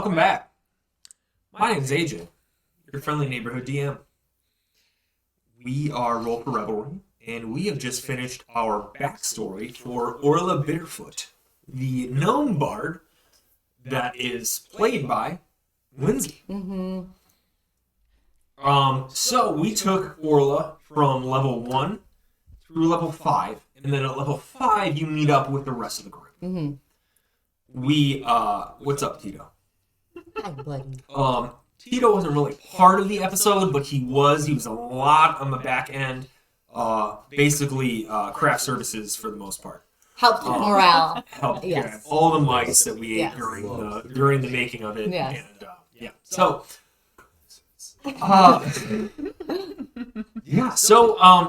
welcome back. My name's AJ, your friendly neighborhood DM. We are Roll for Revelry, and we have just finished our backstory for Orla Bitterfoot, the gnome bard that is played by Lindsay. Mm-hmm. So we took Orla from level 1 through level 5, and then at level 5 you meet up with the rest of the group. Mm-hmm. What's up, Tito? Hi, buddy. Tito wasn't really part of the episode, but he was a lot on the back end, basically craft services for the most part. Helped with morale. Helped Yes. get all the mice that we ate Yes. during the making of it. Yes. And so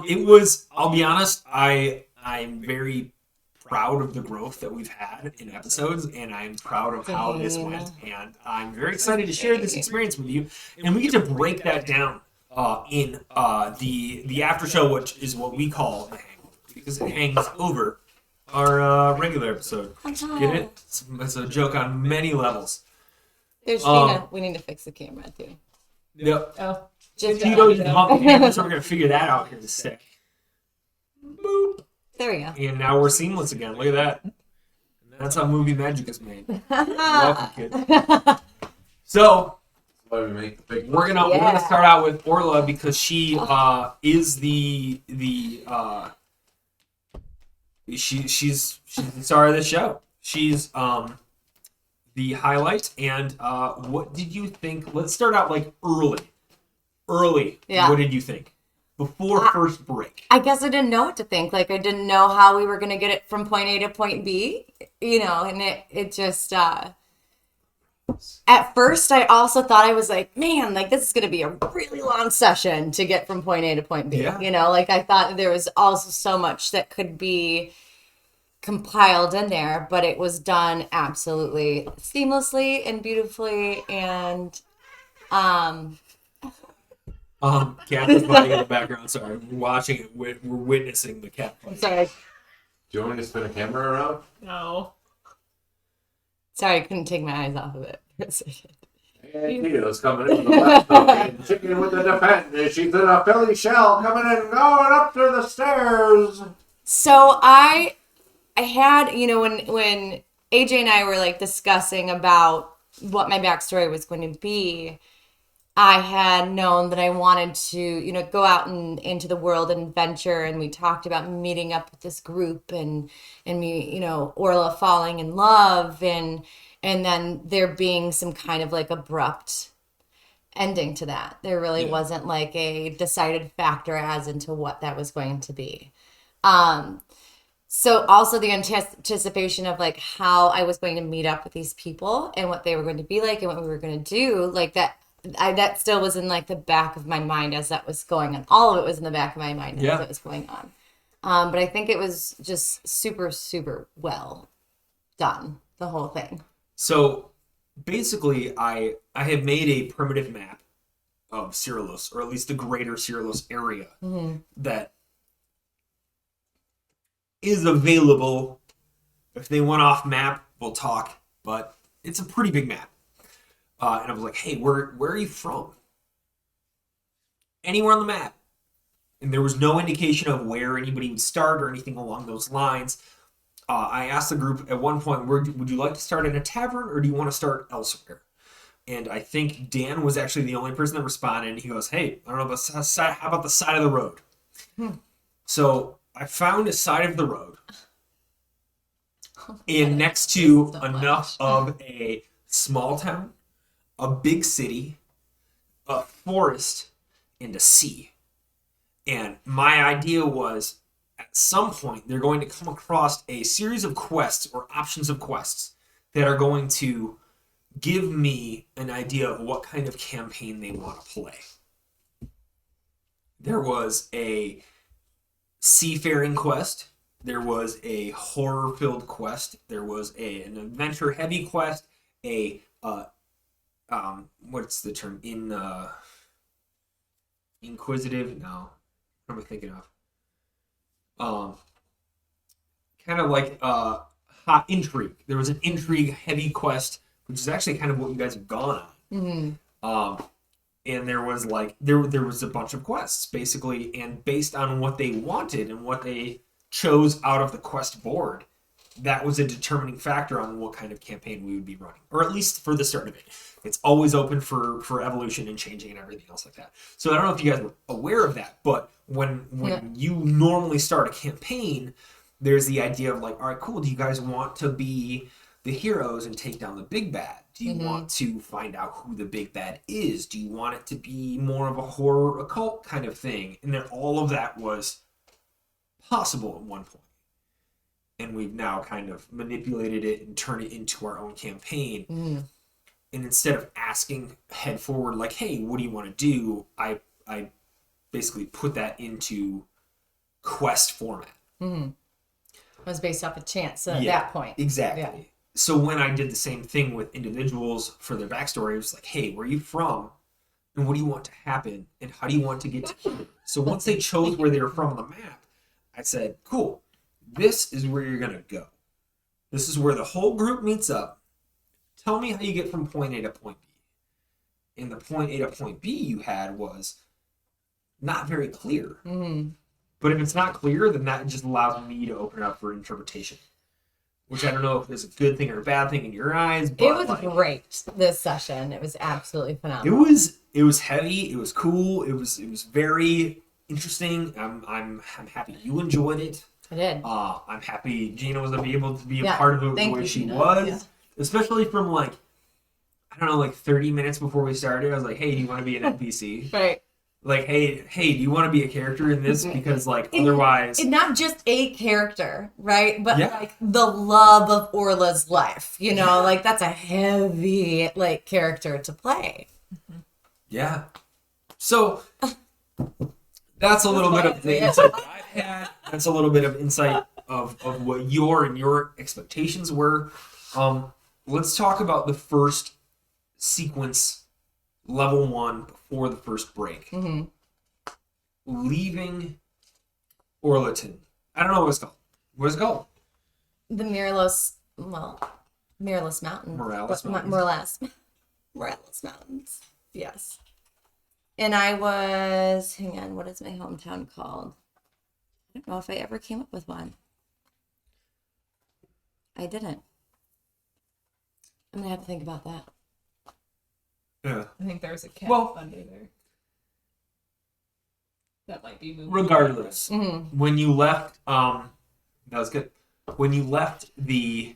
it was, I'll be honest, I'm very proud of the growth that we've had in episodes, and I'm proud of how this went, and I'm very excited to share this experience with you, and we get to break that down in the after show, which is what we call the Hangover, because it hangs over our regular episode. Get it? It's a joke on many levels. There's we need to fix the camera too. Yep. Oh, just Tito, you can bump the camera, so we're gonna figure that out here in a sec. Boop. There we go. And now we're seamless again. Look at that. And that's how movie magic is made. Welcome, kids. So Why we make the big we're gonna start out with Orla because she is she's the star of the show. She's the highlight. And what did you think? Let's start out like early. Yeah. What did you think before first break? I guess I didn't know what to think. Like, I didn't know how we were going to get it from point A to point B, and it just, at first I also thought, I was like, man, like this is going to be a really long session to get from point A to point B. Yeah. Like I thought there was also so much that could be compiled in there, but it was done absolutely seamlessly and beautifully. And, Cat is fighting in the background. Sorry, we're watching it. We're witnessing the cat fight. sorry. Do you want me to spin a camera around? No. Sorry, I couldn't take my eyes off of it for a second. Hey, Tito's coming in with the left hook and chicken with the defense. She's in a Philly shell coming in, going up to the stairs. So I had, when AJ and I were like discussing about what my backstory was going to be, I had known that I wanted to, go out into the world and venture, and we talked about meeting up with this group and me, Orla falling in love, and then there being some kind of like abrupt ending to that. There really wasn't like a decided factor as into what that was going to be. So also the anticipation of like how I was going to meet up with these people and what they were going to be like and what we were going to do, like that. That still was in like the back of my mind as that was going on. All of it was in the back of my mind as it was going on. But I think it was just super, super well done, the whole thing. So basically, I have made a primitive map of Cyrilus, or at least the greater Cyrilus area that is available. If they went off map, we'll talk, but it's a pretty big map. And I was like, hey, where are you from? Anywhere on the map. And there was no indication of where anybody would start or anything along those lines. I asked the group at one point, would you like to start in a tavern or do you want to start elsewhere? And I think Dan was actually the only person that responded. And he goes, hey, I don't know, how about the side of the road? So I found a side of the road. And next to enough of a small town, a big city, a forest, and a sea. And my idea was, at some point, they're going to come across a series of quests or options of quests that are going to give me an idea of what kind of campaign they want to play. There was a seafaring quest. There was a horror-filled quest. There was an adventure-heavy quest. What's the term? Inquisitive? No. What am I thinking of? Kind of like hot intrigue. There was an intrigue-heavy quest which is actually kind of what you guys have gone on. Mm-hmm. And there was like there was a bunch of quests basically, and based on what they wanted and what they chose out of the quest board, that was a determining factor on what kind of campaign we would be running, or at least for the start of it. It's always open for evolution and changing and everything else like that. So I don't know if you guys were aware of that, but when you normally start a campaign, there's the idea of like, all right, cool. Do you guys want to be the heroes and take down the big bad? Do you want to find out who the big bad is? Do you want it to be more of a horror occult kind of thing? And then all of that was possible at one point. And we've now kind of manipulated it and turned it into our own campaign. And instead of asking head forward, like, hey, what do you want to do? I basically put that into quest format. It was based off a chance at that point. Exactly. Yeah. So when I did the same thing with individuals for their backstory, it was like, hey, where are you from? And what do you want to happen? And how do you want to get to here? So once they chose where they were from on the map, I said, cool, this is where you're going to go. This is where the whole group meets up. Tell me how you get from point A to point B. And the point A to point B you had was not very clear. But if it's not clear, then that just allows me to open it up for interpretation. Which I don't know if it's a good thing or a bad thing in your eyes, but it was great this session. It was absolutely phenomenal. It was heavy, it was cool, it was very interesting. I'm happy you enjoyed it. I did. I'm happy Gina was able to be a Yeah, part of it the thank way you, she Gina. was. Yeah. Especially from like, I don't know, like 30 minutes before we started, I was like, hey, do you want to be an NPC? Right. Like, hey, do you want to be a character in this? Because like otherwise, And not just a character, right? But Yeah. like the love of Orla's life, you know, like that's a heavy like character to play. yeah. So that's a little bit of the insight that I've had. That's a little bit of insight of what your expectations were. Let's talk about the first sequence, level 1 before the first break. Leaving Orlaton. I don't know what it's called. What is it called? The Mirrorless Mountain. Morales Mountains. Morales Mountains. Yes. And I was, hang on, what is my hometown called? I don't know if I ever came up with one. I didn't. I'm gonna have to think about that. Yeah. I think there's a cat Well- under there. That might be moving. Regardless, Mm-hmm. when you left, that was good. When you left the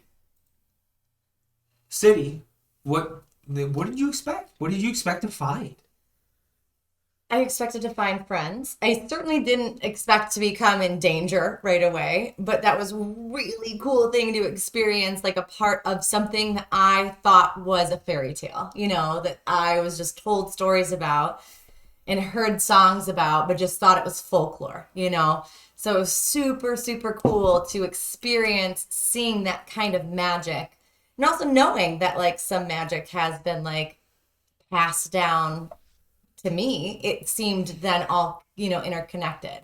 city, what did you expect? What did you expect to find? I expected to find friends. I certainly didn't expect to become in danger right away, but that was a really cool thing to experience, like a part of something that I thought was a fairy tale, you know, that I was just told stories about and heard songs about, but just thought it was folklore, you know? So it was super, super cool to experience seeing that kind of magic and also knowing that like some magic has been like passed down to me. It seemed then all, you know, interconnected.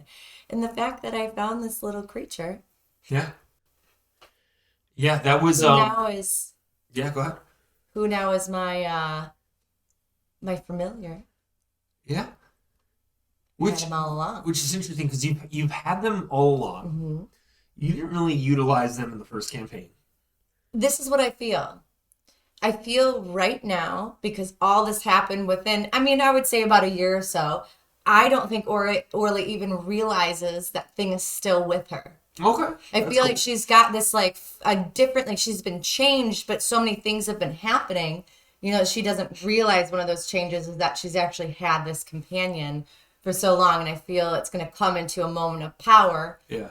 And the fact that I found this little creature Yeah. Yeah, that was who now is yeah, go ahead. who now is my my familiar. Yeah. I Which had him all along. which is interesting because you've had them all along. Mhm. You didn't really utilize them in the first campaign. This is what I feel. I feel right now, because all this happened within, I mean, I would say about a year or so, I don't think Orla even realizes that thing is still with her. Okay. I feel like she's got this like a different, like she's been changed, but so many things have been happening, you know, she doesn't realize one of those changes is that she's actually had this companion for so long. And I feel it's going to come into a moment of power Yeah.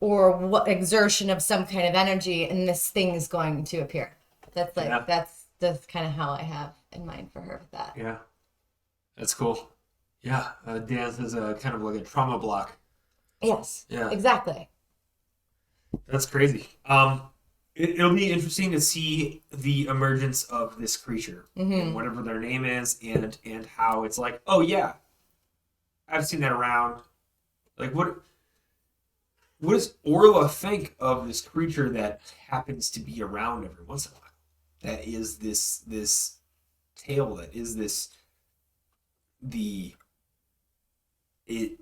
or what exertion of some kind of energy, and this thing is going to appear. That's like, Yeah. that's kind of how I have in mind for her with that. Yeah. That's cool. Yeah. Dance is a kind of like a trauma block. Yes. Yeah. Exactly. That's crazy. It'll be interesting to see the emergence of this creature and whatever their name is, and how it's like, oh yeah, I've seen that around. Like what does Orla think of this creature that happens to be around every once in a while? that is this tale, that is it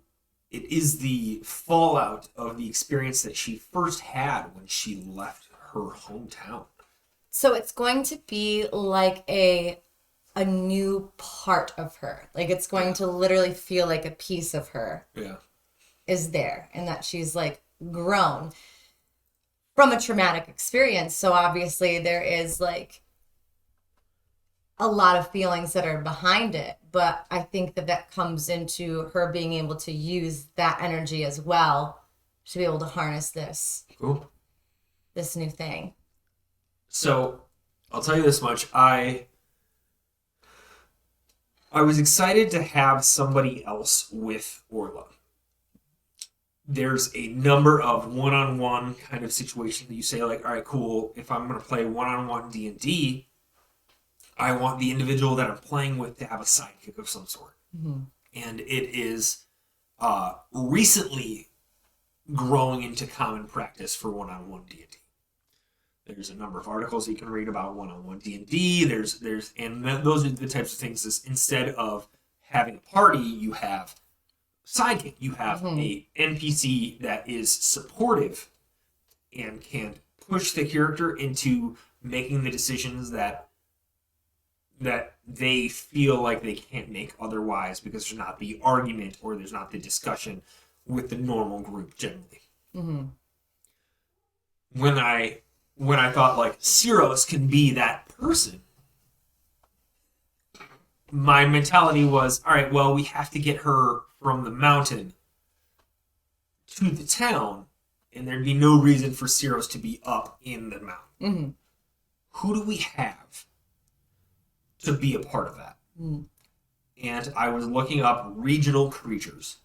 is the fallout of the experience that she first had when she left her hometown. So it's going to be like a new part of her. Like it's going to literally feel like a piece of her is there, and that she's like grown from a traumatic experience. So obviously there is like a lot of feelings that are behind it, but I think that comes into her being able to use that energy as well to be able to harness this new thing. So I'll tell you this much. I was excited to have somebody else with Orla. There's a number of one-on-one kind of situations that you say, like, all right, cool, if I'm going to play one-on-one D&D, I want the individual that I'm playing with to have a sidekick of some sort. Mm-hmm. And it is recently growing into common practice for one-on-one D&D. There's a number of articles you can read about one-on-one D&D. And those are the types of things. Instead of having a party, you have sidekick. You have a NPC that is supportive and can push the character into making the decisions that they feel like they can't make otherwise, because there's not the argument or there's not the discussion with the normal group generally. Mm-hmm. When I thought like Ciros can be that person, my mentality was, all right, well, we have to get her from the mountain to the town, and there'd be no reason for Ciros to be up in the mountain. Mm-hmm. Who do we have to be a part of that? Mm-hmm. And I was looking up regional creatures,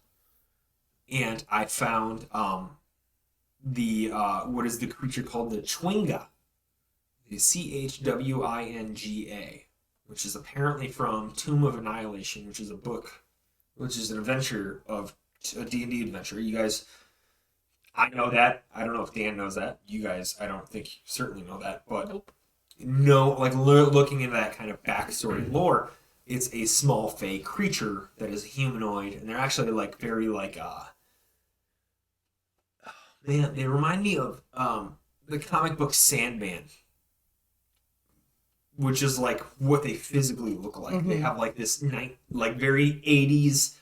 and I found what is the creature called? The Chwinga. The Chwinga, which is apparently from Tomb of Annihilation, which is a book, which is an adventure of a D&D adventure. You guys, I know that. I don't know if Dan knows that. You guys, I don't think you certainly know that, but looking into that kind of backstory lore, it's a small fey creature that is a humanoid, and they're actually like very like man, they remind me of the comic book Sandman, which is like what they physically look like. Mm-hmm. They have like this very 80s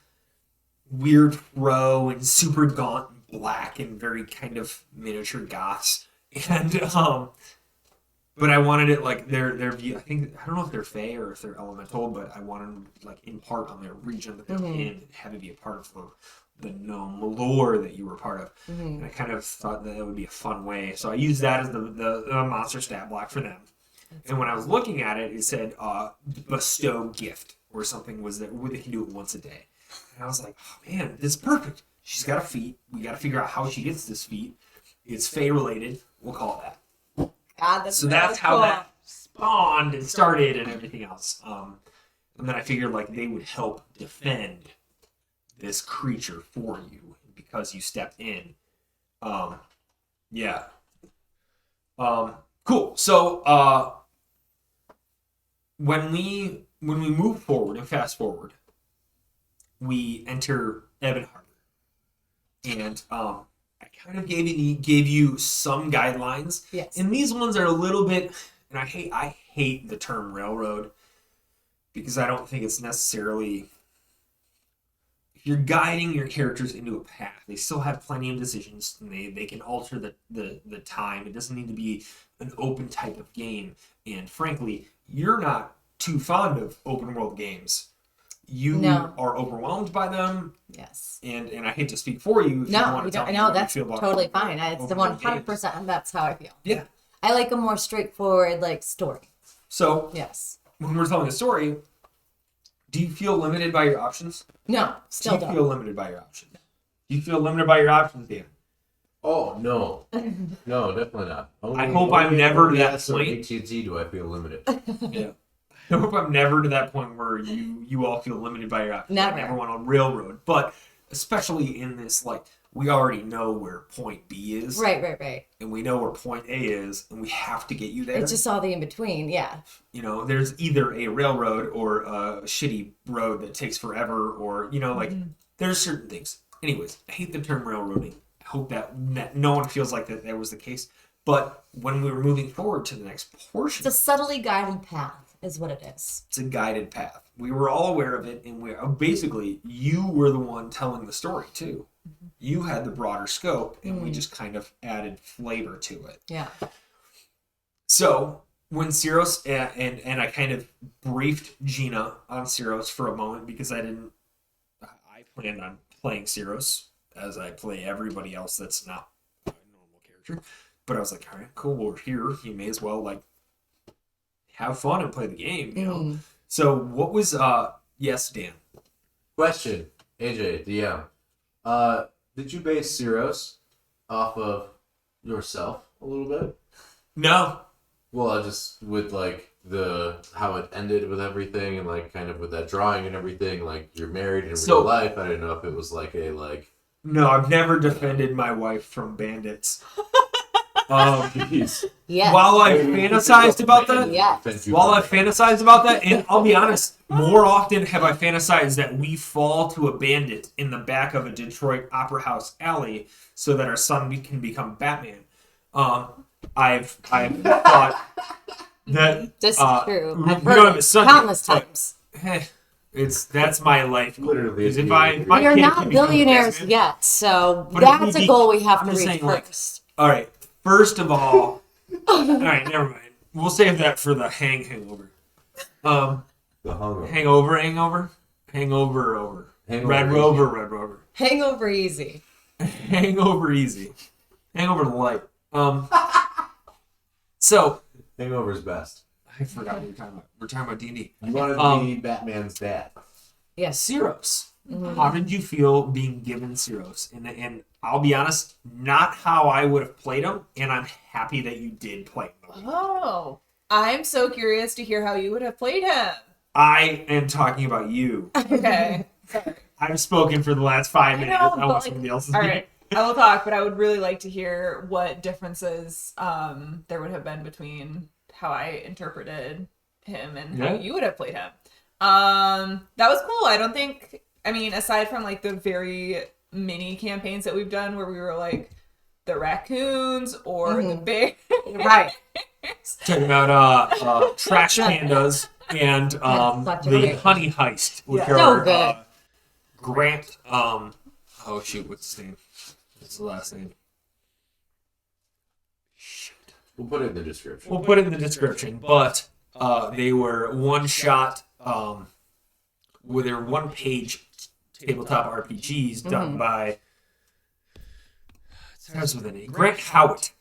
weird fro and super gaunt and black and very kind of miniature goths. And but I wanted it like their view. I don't know if they're fey or if they're elemental, but I wanted them like in part on their region that they're in, and have it be a part of the gnome lore that you were part of. Mm-hmm. And I kind of thought that would be a fun way. So I used that as the monster stat block for them. And when I was looking at it, it said bestow gift or something was that they can do it once a day. And I was like, oh man, this is perfect. She's got a feat. We got to figure out how she gets this feat. It's Fey related. We'll call it that. God, that's how that spawned and started and everything else. And then I figured like they would help defend this creature for you because you stepped in. Yeah. Cool. So when we move forward and fast forward, we enter Ebon Harbor, and I kind of gave you some guidelines. Yes. And these ones are a little bit, and I hate the term railroad because I don't think it's necessarily. If you're guiding your characters into a path, they still have plenty of decisions, and they can alter the time. It doesn't need to be an open type of game. And frankly, you're not too fond of open world games. You are overwhelmed by them. Yes. And I hate to speak for you. That's totally fine. It's 100%. That's how I feel. Yeah. I like a more straightforward story. So yes, when we're telling a story, do you feel limited by your options? No, still don't. Do you feel limited by your options? Do you feel limited by your options, Dan? Oh, no. No, definitely not. I hope I'm never to that point. AT&T do I feel limited. Yeah. I hope I'm never to that point where you all feel limited by your options. Never. I never want to railroad. But especially in this, we already know where point B is. Right. And we know where point A is, and we have to get you there. It's just all the in between, yeah. You know, there's either a railroad or a shitty road that takes forever, or, you know, like, there's certain things. Anyways, I hate the term railroading. I hope that no one feels like that was the case. But when we were moving forward to the next portion, It's a subtly guided path, is what it is. it's a guided path. We were all aware of it, and basically, you were the one telling the story, too. You had the broader scope, and we just kind of added flavor to it. Yeah. So when Cyros and I kind of briefed Gina on Cyros for a moment because I planned on playing Cyros as I play everybody else that's not a normal character. But I was like, all right, cool, we're here. You may as well like have fun and play the game, you know. So what was yes, Dan. Question, AJ, DM. Did you base Cyros off of yourself a little bit? No. Well, I just with like how it ended with everything and like kind of with that drawing and everything, like you're married in real life. I didn't know if it was like No, I've never defended my wife from bandits. Jeez. Yes. While I fantasized about that, Yes. and I'll be honest, more often have I fantasized that we fall to a bandit in the back of a Detroit Opera House alley so that our son can become Batman. I've thought that This is true. we I've don't heard have a it son countless yet, but, times. that's my life. Literally, Because it's if my We kid are can not become billionaires Batman- yet, so But if that's we a goal we have I'm to just reach saying, like, first. All right. First of all, all right, never mind. We'll save that for the hangover. The Hangover. Red Rover. Hangover easy. Hangover easy. Hangover light. So Hangover's best. I forgot what we were talking about. We're talking about D&D. You wanted to be Batman's dad. Yes. Cyros. How did you feel being given Cyros? And I'll be honest, not how I would have played him, and I'm happy that you did play him. Oh, I'm so curious to hear how you would have played him. I am talking about you. Okay. Sorry. I've spoken for the last 5 minutes. know, I but, want like, somebody else's. All right. I will talk, but I would really like to hear what differences there would have been between how I interpreted him and how you would have played him. That was cool. I don't think, I mean, aside from like the very mini campaigns that we've done where we were like the raccoons or the bears. Right. Talking about trash pandas and such a the great honey heist with So your good. Grant. Oh shoot, what's his name? What's the last name? Shoot. We'll put it in the description. We'll put it in the description. But they were one shot. With their 1-page tabletop RPGs done by. It starts with a name. Grant Howitt.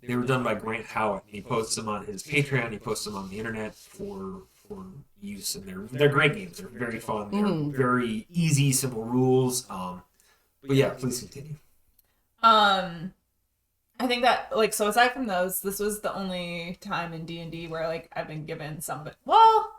They were done by Grant Howitt. He posts them on his Patreon. He posts them on the internet for use, and they're great games. They're very fun. They're very easy, simple rules. But yeah, please continue. I think that like, so aside from those, this was the only time in D&D where like I've been given some, but well,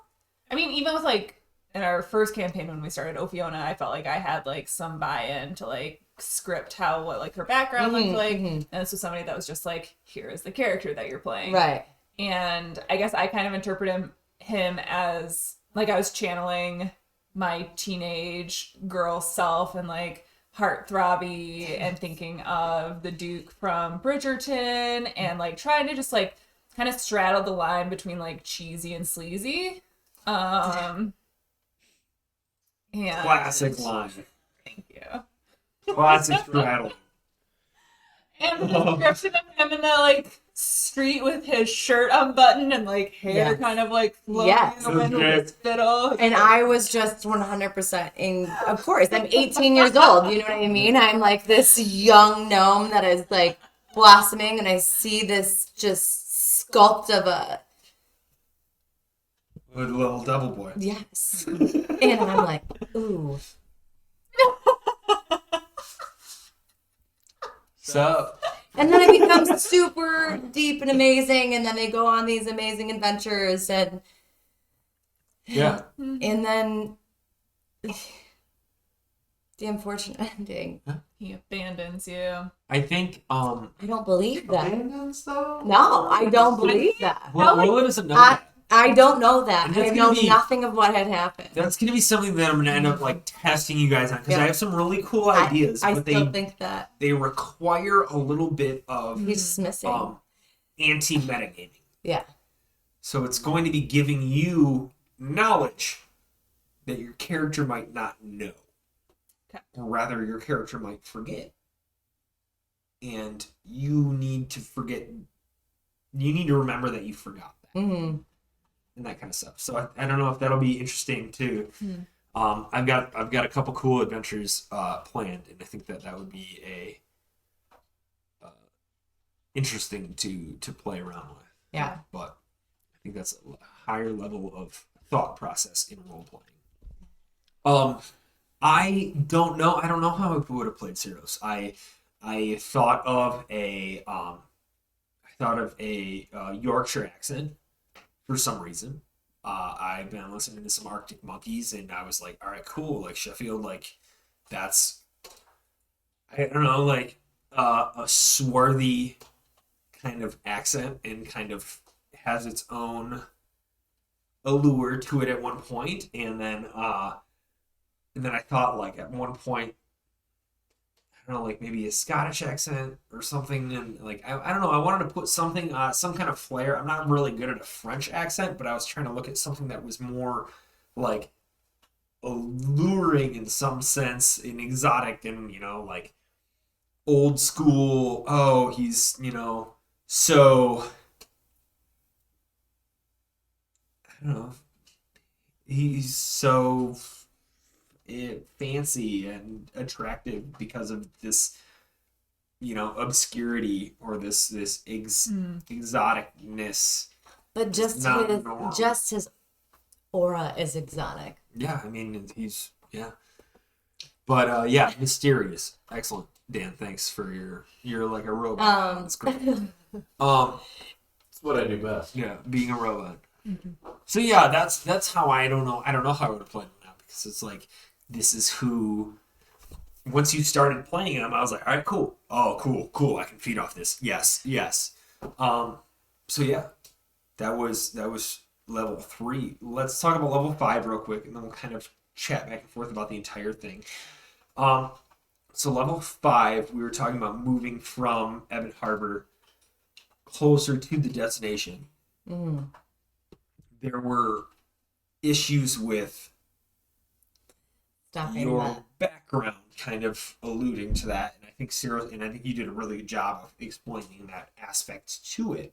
I mean, even with like in our first campaign when we started Ophiona, I felt like I had like some buy-in to like script what like her background looked like, and this was somebody that was just like, here is the character that you're playing, Right. and I guess I kind of interpreted him as like I was channeling my teenage girl self and like heartthrobby and thinking of the Duke from Bridgerton and like trying to just like kind of straddle the line between like cheesy and sleazy. And Classic line. Thank you. Classic straddle. And the description of him in the like street with his shirt unbuttoned and like hair Yes. kind of like flowing Yes. in the wind with his fiddle. And I was just 100% in, of course, I'm 18 years old, you know what I mean? I'm like this young gnome that is like blossoming, and I see this just sculpt of a, With a little devil boy. yes. And I'm like, ooh. So, And then it becomes super deep and amazing, and then they go on these amazing adventures, and yeah. then the unfortunate ending. He abandons you. I think I don't believe that. Abandons though? No, I don't believe that. well, Orla doesn't know I, that. I don't know that. And I that's know gonna be- nothing of what had happened. That's gonna be something that I'm gonna end up like testing you guys on because Yeah. I have some really cool ideas, I but still think that they require a little bit of he's just missing. anti-metagaming. Yeah. So it's going to be giving you knowledge that your character might not know. Okay. Or rather, your character might forget. And you need to forget. You need to remember that you forgot that. Mm-hmm. And that kind of stuff. So I don't know if that'll be interesting too. I've got a couple cool adventures planned, and I think that would be a interesting to play around with. Yeah. But I think that's a higher level of thought process in role playing. I don't know. I don't know how I would have played Cyros. I thought of a Yorkshire accent for some reason. I've been listening to some Arctic Monkeys, and I was like, all right, cool. Like Sheffield, like that's I don't know, like a swarthy kind of accent and kind of has its own allure to it at one point, and then I thought like at one point, I don't know, like maybe a Scottish accent or something, and like I don't know, I wanted to put something some kind of flair. I'm not really good at a French accent, but I was trying to look at something that was more like alluring in some sense, and exotic, and like old school. Oh, he's so I don't know. He's so fancy and attractive because of this, obscurity or this exoticness. But just his aura is exotic. Yeah, I mean he's but mysterious. Excellent, Dan. Thanks for you're like a robot. That's great. That's what I do best. Yeah, being a robot. Mm-hmm. So yeah, that's how I don't know how I would have played him now, because it's like this is who. Once you started playing him, I was like, all right, cool. Oh, cool. I can feed off this. Yes. So yeah, that was level 3. Let's talk about level 5 real quick, and then we'll kind of chat back and forth about the entire thing. So level 5, we were talking about moving from Ebon Harbor closer to the destination. Mm. There were issues with Stopping your that. background kind of alluding to that, and I think you did a really good job of explaining that aspect to it,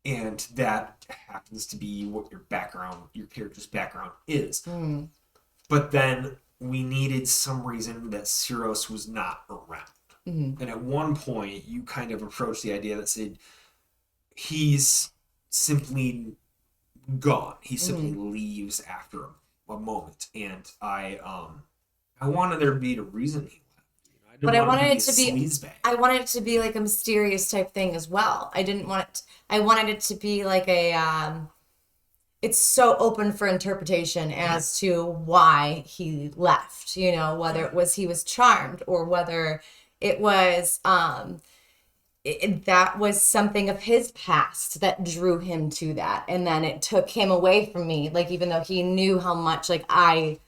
and that happens to be what your character's background is. Mm. But then we needed some reason that Cyros was not around. Mm-hmm. And at one point, you kind of approached the idea that said he's simply gone. He simply leaves after a moment, and I wanted there to be a reason he left. But I wanted it to be. sleazebag. I wanted it to be like a mysterious type thing as well. I didn't want it. I wanted it to be like a. It's so open for interpretation as to why he left. Whether it was he was charmed, or whether it was that was something of his past that drew him to that, and then it took him away from me. Like, even though he knew how much like I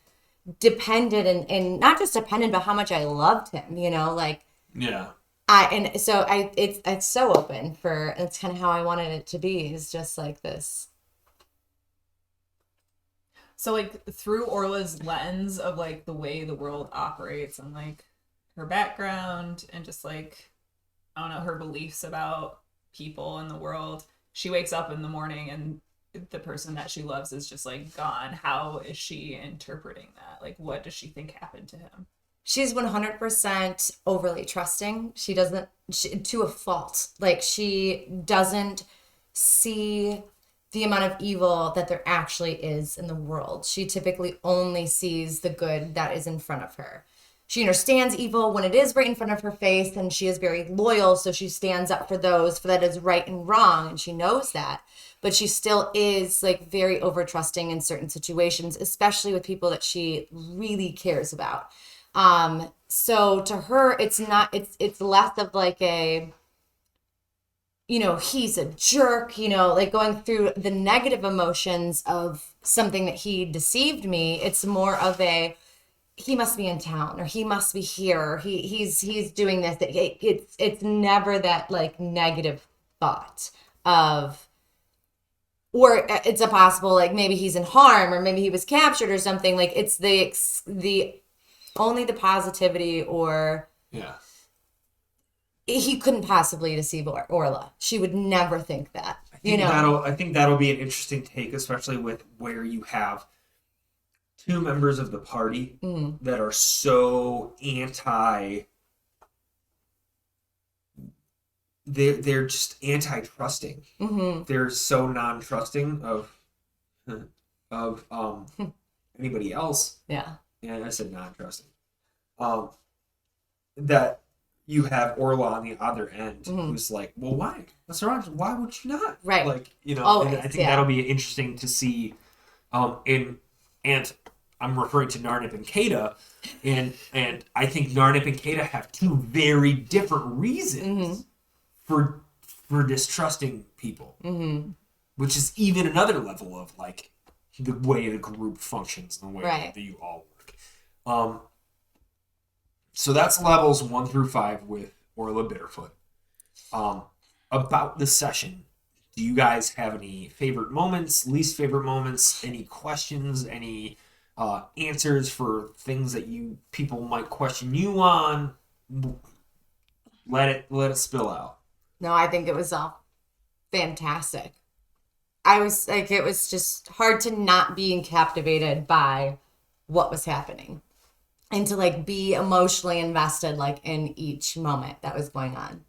depended and not just depended, but how much I loved him. Like. Yeah. It's so open for. It's kind of how I wanted it to be. Is just like this. So, like, through Orla's lens of, like, the way the world operates and, like, her background and just, like, I don't know, her beliefs about people in the world, she wakes up in the morning and the person that she loves is just, like, gone. How is she interpreting that? Like, what does she think happened to him? She's 100% overly trusting. She doesn't, to a fault. Like, she doesn't see the amount of evil that there actually is in the world. She typically only sees the good that is in front of her. She understands evil when it is right in front of her face, and she is very loyal, so she stands up for that is right and wrong, and she knows that. But she still is like very over trusting in certain situations, especially with people that she really cares about. So to her, it's not, it's less of like a, he's a jerk, like going through the negative emotions of something that he deceived me. It's more of a, he must be in town, or he must be here, or he's doing this. It's never that like negative thought of, or it's a possible like maybe he's in harm, or maybe he was captured or something. Like it's the only the positivity, or Yeah. he couldn't possibly deceive Orla. She would never think that. I think that'll be an interesting take, especially with where you have two members of the party that are so they're just anti-trusting. They're so non-trusting of anybody else. Yeah. Yeah, I said non-trusting. That you have Orla on the other end, who's like, well, why? What's wrong? Why would you not? Right. Like, Always, and I think that'll be interesting to see. And I'm referring to Narnip and Kata, and I think Narnip and Kata have two very different reasons for distrusting people, which is even another level of like the way the group functions and the way that you all work. So that's levels 1 through 5 with Orla Bitterfoot. About the session, do you guys have any favorite moments, least favorite moments, any questions, any answers for things that people might question you on? Let it spill out. No, I think it was all fantastic. I was like, it was just hard to not be captivated by what was happening, and to like be emotionally invested like in each moment that was going on.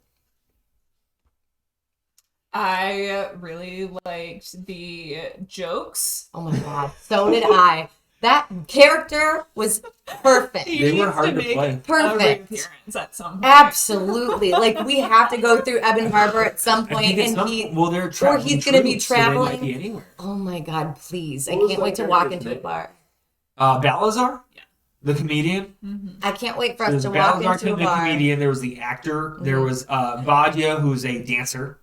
I really liked the jokes. Oh my god, so did I. That character was perfect. They were hard to play. Perfect. Appearance at some point. Absolutely. Like we have to go through Ebon Harbor at some point, they're or he's going to be traveling. So they might be anywhere. Oh my god, please! I What was can't that wait to walk character's into a name? bar. Balazar, Yeah. the comedian. I can't wait for us There's to walk Balazar, into a the bar. comedian. There was the actor. There was Vadia, who's a dancer,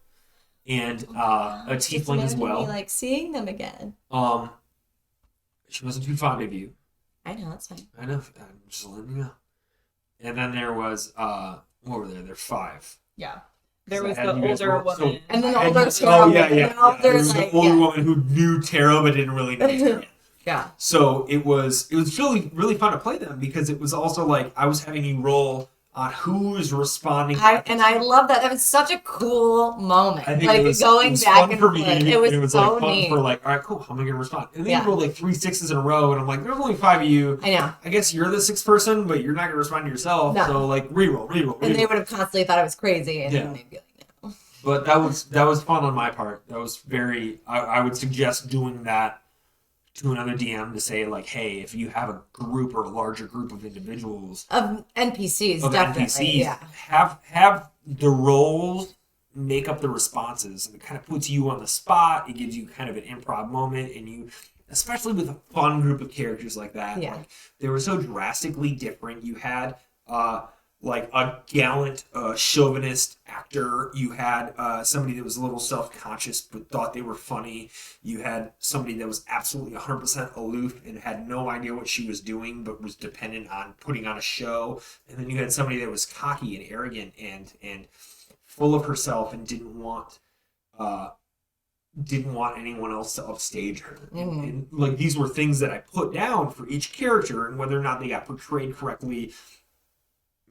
and a tiefling as well. Like seeing them again. She wasn't too fond of you. I know, that's fine. I know. I'm just letting you know. And then there was what were there? There were 5. Yeah. There was I had the you guys older roll- so- woman. And then the I had older you- tarot. yeah. There There's was like, the older yeah. woman who knew tarot but didn't really know tarot. Yeah. So it was really, really fun to play them, because it was also like I was having you roll on who is responding. And I love that. That was such a cool moment. I think Like it was, going it was back fun and for me. forth. It was and it was so like fun neat. for like, all right, cool. How am I gonna respond? And then Yeah. you rolled like 3 6s in a row, and I'm like, there's only 5 of you. I know. I guess you're the 6th person, but you're not gonna respond to yourself. No. So like, reroll. And they would have constantly thought I was crazy, and Yeah. then they'd be like, no. But that was fun on my part. That was very. I would suggest doing that to another DM to say like, hey, if you have a group or a larger group of individuals Of NPCs, of definitely. NPCs, Yeah. have the roles make up the responses, and it kind of puts you on the spot. It gives you kind of an improv moment, and you, especially with a fun group of characters like that, Yeah. like they were so drastically different. You had like a gallant chauvinist actor. You had somebody that was a little self-conscious but thought they were funny. You had somebody that was absolutely 100% aloof and had no idea what she was doing but was dependent on putting on a show. And then you had somebody that was cocky and arrogant and full of herself and didn't want anyone else to upstage her. And like these were things that I put down for each character, and whether or not they got portrayed correctly,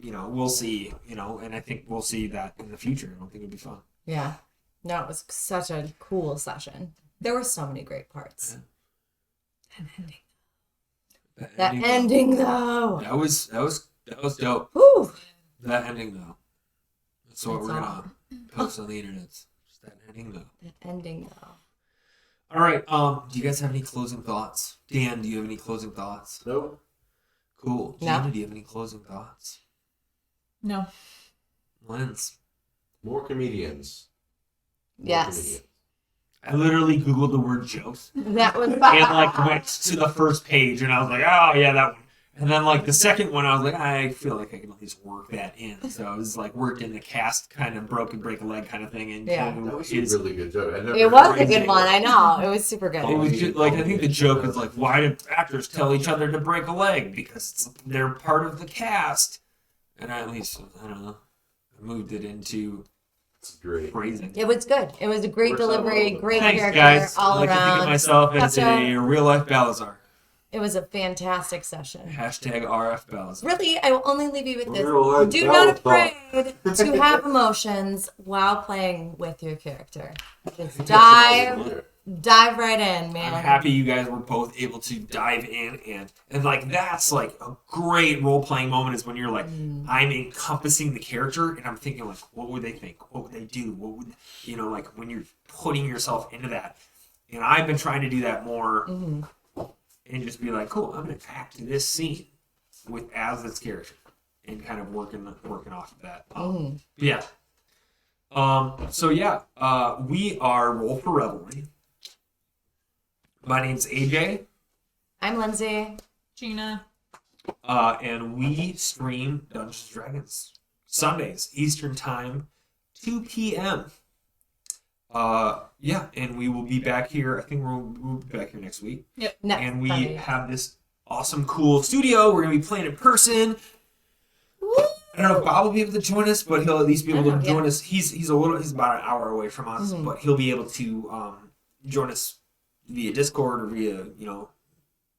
we'll see, and I think we'll see that in the future. I don't think it'll be fun. Yeah. No, it was such a cool session. There were so many great parts. That ending, though. That was dope. Whew. That ending though. That's what That's we're all. gonna post on the internet. Just that ending though. That ending, though. All right. Do you guys have any closing thoughts? Dan, do you have any closing thoughts? Nope. Cool. No. Gina, do you have any closing thoughts? No. Lens. More comedians. More Yes. comedians. I literally Googled the word jokes That was and like went to the first page, and I was like, oh yeah, that one. And then like the second one, I was like, I feel like I can at least work that in. So I was like worked in the cast kind of break a leg kind of thing. And Yeah. That was a really good joke. It was a good one. I know. It was super good. It was just, like, I think the joke is like, why do actors tell each other to break a leg? Because they're part of the cast. And I don't know, I moved it into great phrasing. It was good. It was a great delivery, great Thanks, character guys. all I like to think of around. myself as Such a real life Balazar. It was a fantastic session. Hashtag RF Balazar. Really, I will only leave you with this. Real life Do not Balazar. afraid to have emotions while playing with your character. Just dive right in, man. I'm happy you guys were both able to dive in and like that's like a great role playing moment is when you're like I'm encompassing the character and I'm thinking like what would they think? What would they do? What would like when you're putting yourself into that. And I've been trying to do that more and just be like, cool, I'm gonna act this scene as this character and kind of working off of that. Yeah. So yeah, we are Roll for Revelry. My name's AJ. I'm Lindsay. Gina. And we stream Dungeons & Dragons Sundays, Eastern Time, 2 p.m. Yeah, and we will be back here. I think we'll be back here next week. Yep. And we Sunday. have this awesome, cool studio. We're going to be playing in person. I don't know if Bob will be able to join us, but he'll at least be able to join us. He's about an hour away from us, but he'll be able to join us via Discord or via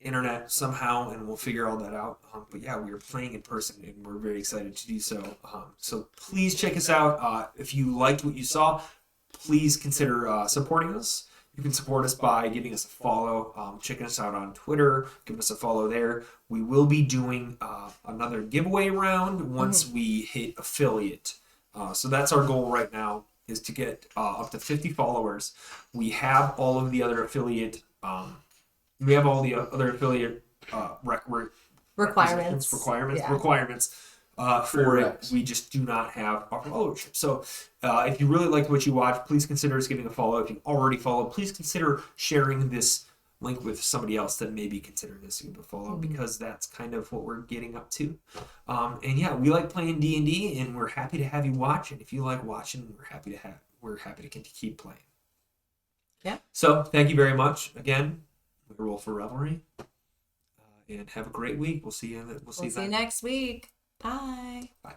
internet somehow, and we'll figure all that out. But yeah, we are playing in person, and we're very excited to do so. So please check us out. If you liked what you saw, please consider supporting us. You can support us by giving us a follow, checking us out on Twitter, give us a follow there. We will be doing another giveaway round once we hit affiliate. So that's our goal right now, is to get up to 50 followers. We have all of the other affiliate requirements for it. We just do not have our followership. So if you really liked what you watched, please consider us giving a follow. If you already followed, please consider sharing this link with somebody else that may be considering this to follow, because that's kind of what we're getting up to. And yeah, we like playing D&D, and we're happy to have you watch. And if you like watching, we're happy to keep playing. Yeah. So thank you very much again. We Roll for Revelry, and have a great week. We'll see you. We'll see you next week. Bye. Bye.